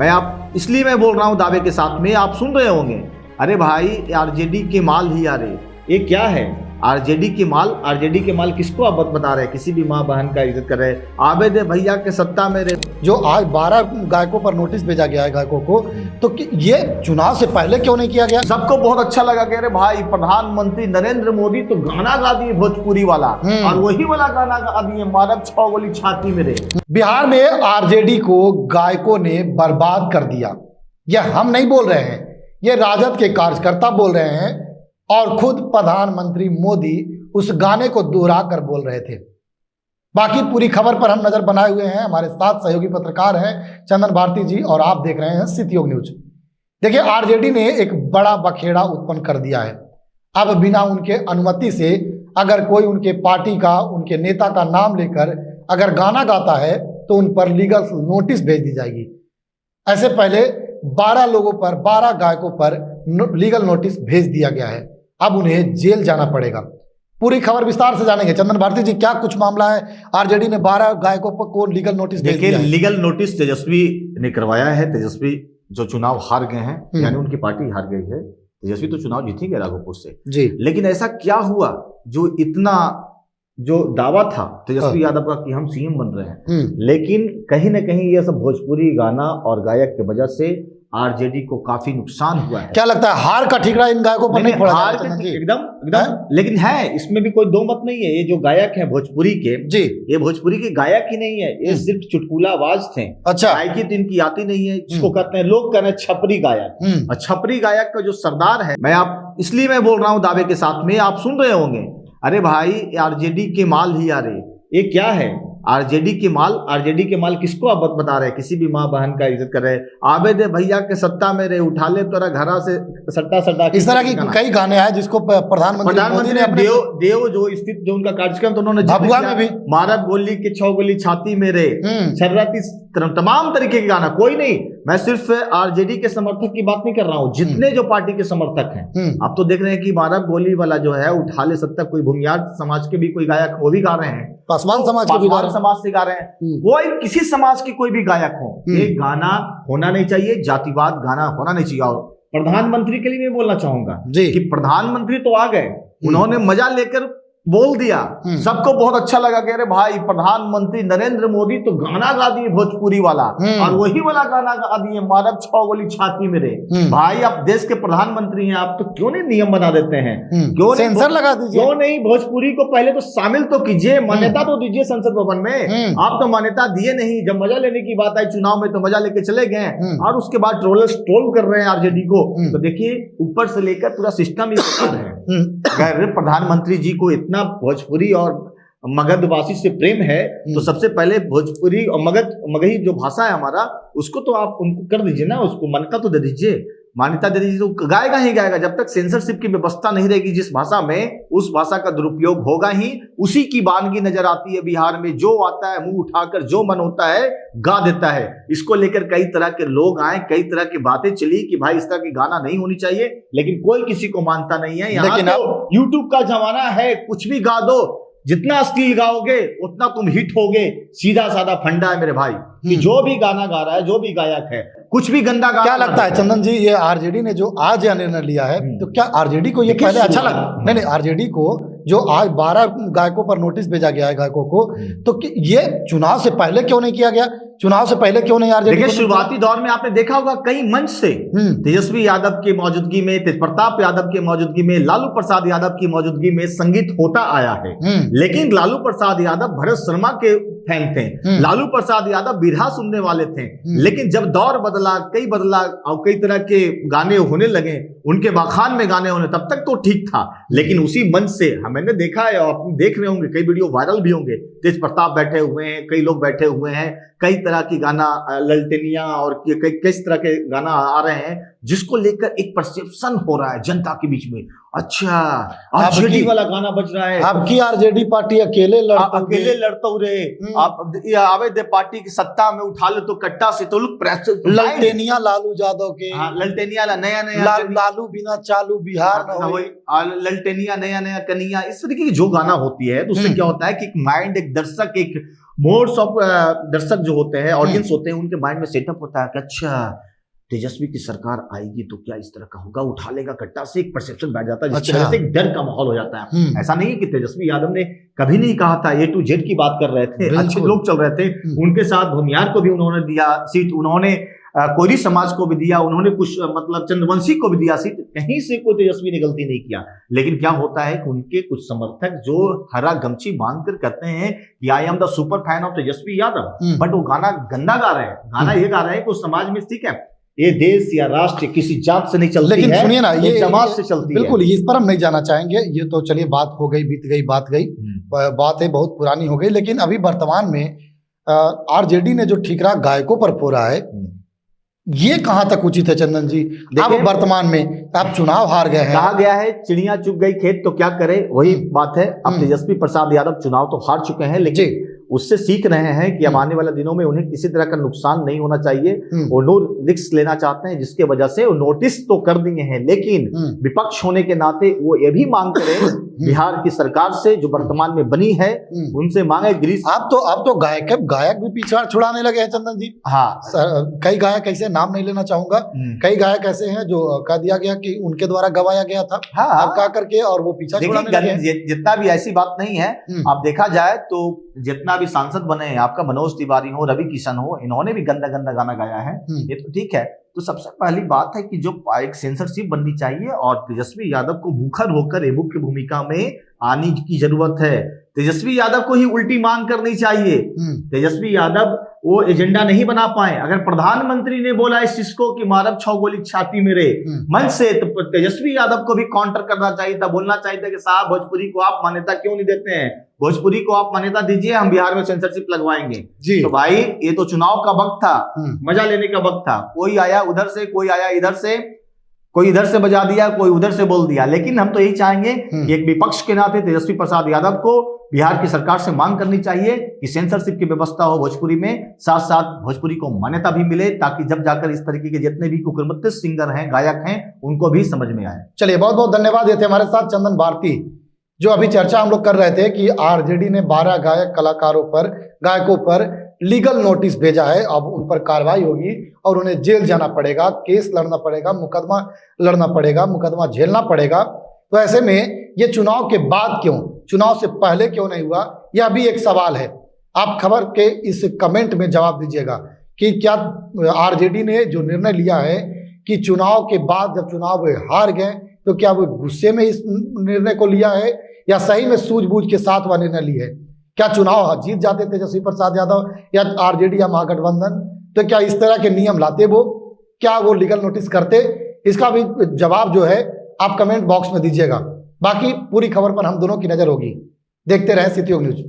मैं आप इसलिए मैं बोल रहा हूँ दावे के साथ में, आप सुन रहे होंगे, अरे भाई आरजेडी के माल ही आ रहे, ये क्या है आरजेडी के माल किसको आप बता रहे हैं? किसी भी माँ बहन का इज्जत कर रहे हैं। आबेद भैया के सत्ता में रहे। जो आज 12 गायकों पर नोटिस भेजा गया है गायकों को, तो ये चुनाव से पहले क्यों नहीं किया गया? सबको बहुत अच्छा लगा, कह रहे भाई प्रधानमंत्री नरेंद्र मोदी तो गाना गा दिए भोजपुरी वाला, और वही वाला गाना गा दिए मारब 6 गोली छाती में रे। बिहार में आरजेडी को गायकों ने बर्बाद कर दिया। यह हम नहीं बोल रहे हैं, ये राजद के कार्यकर्ता बोल रहे हैं, और खुद प्रधानमंत्री मोदी उस गाने को दोहरा कर बोल रहे थे। बाकी पूरी खबर पर हम नजर बनाए हुए हैं। हमारे साथ सहयोगी पत्रकार हैं चंदन भारती जी, और आप देख रहे हैं सिटी न्यूज। देखिए, आरजेडी ने एक बड़ा बखेड़ा उत्पन्न कर दिया है। अब बिना उनके अनुमति से अगर कोई उनके पार्टी का, उनके नेता का नाम लेकर अगर गाना गाता है तो उन पर लीगल नोटिस भेज दी जाएगी। ऐसे पहले 12 लोगों पर, 12 गायकों पर लीगल नोटिस भेज दिया गया है। अब उन्हें जेल जाना पड़ेगा। पूरी खबर विस्तार से जानेंगे। चंदन भारती जी, क्या कुछ मामला है? आरजेडी ने 12 गायकों को लीगल नोटिस भेज दिया है। लीगल नोटिस तेजस्वी ने करवाया है। तेजस्वी जो चुनाव हार गए हैं, यानी उनकी पार्टी हार गई है। तेजस्वी तो चुनाव जीतेंगे राघोपुर से जी, लेकिन ऐसा क्या हुआ जो इतना जो दावा था तेजस्वी यादव का कि हम सीएम बन रहे हैं, लेकिन कहीं ना कहीं यह सब भोजपुरी गाना और गायक की वजह से आरजेडी को काफी नुकसान हुआ है। क्या लगता है हार का ठिकरा इन गायकों पर नहीं पड़ा? हार एकदम लेकिन है, इसमें भी कोई दो मत नहीं है। ये जो गायक है भोजपुरी के जी, ये भोजपुरी के गायक ही नहीं है, ये सिर्फ चुटकुला आवाज थे। अच्छा, गायकी तो इनकी आती नहीं है, जिसको कहते हैं लोग कह रहे हैं छपरी गायक। और छपरी गायक का जो सरदार है, मैं आप इसलिए मैं बोल रहा हूँ दावे के साथ में, आप सुन रहे होंगे, अरे भाई आरजेडी के माल ही आ रहे, ये क्या है आरजेडी के माल किसको आप बता रहे हैं? किसी भी माँ बहन का इज्जत कर रहे हैं। आबेद भैया के सत्ता में रहे, उठा ले तोरा घरा से सट्टा इस तरह की कई गाने हैं जिसको प्रधानमंत्री ने देव जो स्थित जो उनका कार्यक्रम तो उन्होंने भभुआ में भी मारब गोली के 6 गोली छाती में रहे, शर्राती तमाम तरीके के गाना। कोई नहीं, मैं सिर्फ आरजेडी के समर्थक की बात नहीं कर रहा हूँ, जितने जो पार्टी के समर्थक हैं। आप तो देख रहे हैं कि मारब गोली वाला जो है उठा ले सत्ता, कोई भूमियार समाज के भी कोई गायक वो भी गा रहे हैं, पासवान समाज से गा रहे हैं, कोई किसी समाज के कोई भी गायक हो, ये गाना होना नहीं चाहिए, जातिवाद गाना होना नहीं चाहिए। और प्रधानमंत्री के लिए मैं बोलना चाहूंगा कि प्रधानमंत्री तो आ गए, उन्होंने मजा लेकर बोल दिया, सबको बहुत अच्छा लगा, कह रहे भाई प्रधानमंत्री नरेंद्र मोदी तो गाना गा दिए भोजपुरी वाला, और वही वाला गाना गा दिए मारब 6 गोली छाती में रे। भाई आप देश के प्रधानमंत्री हैं, आप तो क्यों नहीं नियम बना देते हैं? क्यों सेंसर लगा दीजिए? क्यों नहीं भोजपुरी को पहले तो शामिल तो कीजिए, मान्यता तो दीजिए संसद भवन में। आप तो मान्यता दिए नहीं, जब मजा लेने की बात आई चुनाव में तो मजा लेके चले गए, और उसके बाद ट्रोलर्स ट्रोल कर रहे हैं आरजेडी को। तो देखिए ऊपर से लेकर पूरा सिस्टम है। प्रधानमंत्री जी को इतना भोजपुरी और मगधवासी से प्रेम है, तो सबसे पहले भोजपुरी और मगही जो भाषा है हमारा, उसको तो आप उनको कर दीजिए ना, उसको मान्यता तो दे दीजिए, मान्यता दे दीजिए, तो गाएगा ही गाएगा। जब तक सेंसरशिप की व्यवस्था नहीं रहेगी जिस भाषा में, उस भाषा का दुरुपयोग होगा ही। उसी की वानगी नजर आती है बिहार में, जो आता है मुंह उठाकर जो मन होता है गा देता है। इसको लेकर कई तरह के लोग आए, कई तरह की बातें चली कि भाई इस तरह की गाना नहीं होनी चाहिए, लेकिन कोई किसी को मानता नहीं है। यहाँ तो यूट्यूब का जमाना है, कुछ भी गा दो, जितना अश्लील गाओगे उतना तुम हिट होगे। सीधा साधा फंडा है मेरे भाई, कि जो भी गाना गा रहा है, जो भी गायक है, कुछ भी गंदा गाना। क्या लगता है चंदन जी, ये आरजेडी ने जो आज यह निर्णय लिया है, तो क्या आरजेडी को ये पहले अच्छा लगा? नहीं, आरजेडी को जो आज 12 गायकों पर नोटिस भेजा गया है गायकों को, तो ये चुनाव से पहले क्यों नहीं किया गया? चुनाव से पहले क्यों नहीं आरजेडी? देखिए, शुरुआती दौर में आपने देखा होगा कई मंच से तेजस्वी यादव की मौजूदगी में, तेज प्रताप यादव की मौजूदगी में, लालू प्रसाद यादव की मौजूदगी में संगीत होता आया है। लेकिन लालू प्रसाद यादव भरत शर्मा के फैन थे, लालू प्रसाद यादव बिरहा सुनने वाले थे। लेकिन जब दौर बदला और कई तरह के गाने होने लगे, उनके बखान में गाने होने, तब तक तो ठीक था। लेकिन उसी मंच से मैंने देखा है, और आप देख रहे होंगे, कई वीडियो वायरल भी होंगे, तेज प्रताप बैठे हुए हैं, कई लोग बैठे हुए हैं, कई तरह की गाना ललटेनिया और किस तरह के गाना आ रहे हैं, जिसको लेकर एक परसेप्शन हो रहा है जनता के बीच में। अच्छा, आरजेडी वाला गाना बज रहा है, आपकी आरजेडी पार्टी अकेले लड़ता रे, आप आवेद पार्टी की सत्ता में उठा ले तो कट्टा से तो ललटेनिया लालू यादव के, ललटेनिया नया लालू बिना चालू बिहार न होई, ललटेनिया नया कनिया, इस तरीके की जो गाना होती है, तो उससे क्या होता है कि एक माइंड, एक दर्शक, एक मोड्स ऑफ दर्शक जो होते हैं, ऑडियंस होते हैं, उनके माइंड में सेटअप होता है कि अच्छा तेजस्वी की सरकार आएगी तो क्या इस तरह का होगा, उठा लेगा कट्टा से, एक परसेप्शन बैठ जाता है, जिसकी वजह से एक डर का माहौल हो जाता है। ऐसा नहीं है कि तेजस्वी यादव ने कभी नहीं कहा था, A to Z की बात कर रहे थे, अच्छे लोग चल रहे थे, उनके साथ भूमियार को भी उन्होंने दिया सीट, उन्होंने कोयली समाज को भी दिया, उन्होंने कुछ मतलब चंद्रवंशी को भी दिया सीट, कहीं से कोई तेजस्वी ने गलती नहीं किया। लेकिन क्या होता है कि उनके कुछ समर्थक जो हरा गमछी बांधकर कहते हैं कि I am the super fan of Tejashwi Yadav, but वो गाना गंदा गा रहे हैं, गाना ये गा रहे हैं कि उस समाज में ठीक है ये देश या राष्ट्र किसी जात से नहीं चलती, लेकिन है, सुनिए ना, ये जमात से चलती है। बिल्कुल, इस पर हम नहीं जाना चाहेंगे, ये तो चलिए बात हो गई, बीत गई, बात गई, बात है बहुत पुरानी हो गई। लेकिन अभी वर्तमान में आरजेडी ने जो ठीकरा गायकों पर फोड़ा है, ये कहां तक उचित है चंदन जी? अब वर्तमान में आप चुनाव हार गए हैं, कहा गया है चिड़िया चुग गई खेत तो क्या करे, वही बात है। अब तेजस्वी प्रसाद यादव चुनाव तो हार चुके हैं, लेकिन उससे सीख रहे हैं कि अब आने वाले दिनों में उन्हें किसी तरह का नुकसान नहीं होना चाहिए, वो नो रिस्क लेना चाहते हैं, जिसके वजह से वो नोटिस तो कर दिए हैं, लेकिन विपक्ष होने के नाते वो ये भी मांग करें बिहार की सरकार से जो वर्तमान में बनी है, उनसे मांगे ग्रीस। अब तो गायक भी पीछा छुड़ाने लगे हैं चंदन जी। हाँ, कई गायक ऐसे, नाम नहीं लेना चाहूंगा, कई गायक ऐसे हैं जो कह दिया गया कि उनके द्वारा गवाया गया था, अब कहा करके और वो पीछा छुड़ाने लगे। जितना भी ऐसी बात नहीं है, अब देखा जाए तो जितना भी सांसद बने हैं, आपका मनोज तिवारी हो, रवि किशन हो, इन्होंने भी गंदा गंदा गाना गाया है, ये तो ठीक है। तो सबसे पहली बात है कि जो एक सेंसरशिप बननी चाहिए और तेजस्वी यादव को मुखर होकर एक मुख्य भूमिका में आने की जरूरत है। तेजस्वी यादव को ही उल्टी मांग करनी चाहिए। तेजस्वी यादव वो एजेंडा नहीं बना पाए। अगर प्रधानमंत्री ने बोला इस चीज को कि मारब 6 गोली छाती मेरे मन से, तो तेजस्वी यादव को भी काउंटर करना चाहिए था, बोलना चाहिए था कि साहब भोजपुरी को आप मान्यता क्यों नहीं देते हैं, भोजपुरी को आप मान्यता दीजिए, हम बिहार में सेंसरशिप लगवाएंगे। तो भाई ये तो चुनाव का वक्त था, मजा लेने का वक्त था, कोई आया उधर से, कोई आया इधर से, कोई इधर से बजा दिया, कोई उधर से बोल दिया। लेकिन हम तो यही चाहेंगे कि एक विपक्ष के नाते तेजस्वी प्रसाद यादव को बिहार की सरकार से मांग करनी चाहिए कि सेंसरशिप की व्यवस्था हो भोजपुरी में, साथ साथ भोजपुरी को मान्यता भी मिले, ताकि जब जाकर इस तरीके के जितने भी कुकुरमुत्ते सिंगर हैं, गायक हैं, उनको भी समझ में आए। चलिए, बहुत बहुत धन्यवाद। ये थे हमारे साथ चंदन भारती। जो अभी चर्चा हम लोग कर रहे थे कि आरजेडी ने 12 गायकों पर लीगल नोटिस भेजा है, अब उन पर कार्रवाई होगी और उन्हें जेल जाना पड़ेगा, केस लड़ना पड़ेगा, मुकदमा लड़ना पड़ेगा, मुकदमा झेलना पड़ेगा। तो ऐसे में ये चुनाव के बाद क्यों, चुनाव से पहले क्यों नहीं हुआ, यह भी एक सवाल है। आप खबर के इस कमेंट में जवाब दीजिएगा कि क्या आरजेडी ने जो निर्णय लिया है कि चुनाव के बाद जब चुनाव हार गए तो क्या वो गुस्से में इस निर्णय को लिया है या सही में सूझबूझ के साथ वह निर्णय लिया है? क्या चुनाव जीत जाते तेजस्वी प्रसाद यादव या आरजेडी या महागठबंधन तो क्या इस तरह के नियम लाते वो, क्या वो लीगल नोटिस करते? इसका भी जवाब जो है आप कमेंट बॉक्स में दीजिएगा। बाकी पूरी खबर पर हम दोनों की नजर होगी। देखते रहें सिटी न्यूज।